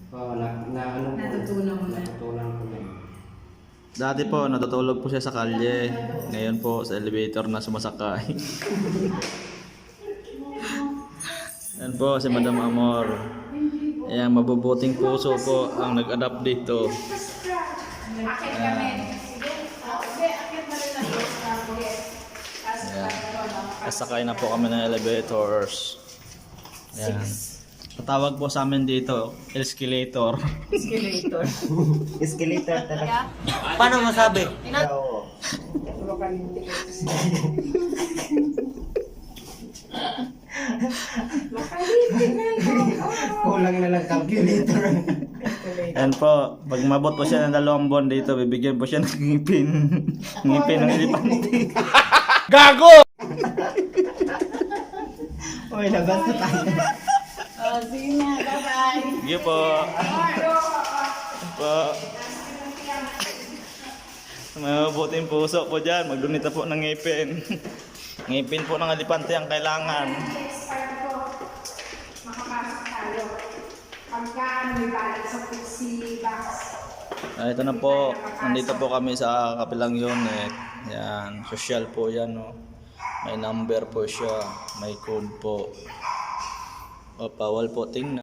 Oo, ano po, Natutunan mo na. natutunan ko na. Dati po, natutulog po siya sa kalye. Ngayon po, sa elevator na sumasakay. Yan po, si Madam Amor. Ayan, mabubuting puso po ang nag-adapt dito. Akit kami. Akit na rin ako. Ayan. Kasakay na po kami ng elevators. Ayan. Patawag po sa amin dito, escalator. Escalator. Escalator talaga. Paano masabi? Oo. Kulang na lang calculator. Ayan po, pag mabot po siya ng 2 buwan dito, bibigyan po siya ng ngipin. Ngipin ng elepante. Gago! Uy, labas na tayo. Sige na, bye-bye. Sige po. Po. May mabuting puso po dyan, magdunita po ng ngipin. Ngipin po ng elepante ang kailangan. Makapasok tayo. Pagka may balik sa pixie box. Ito na po, nandito po kami sa kapilang unit. Yan, social po yan. No? May number po siya, may code po. O, bawal po tingnan.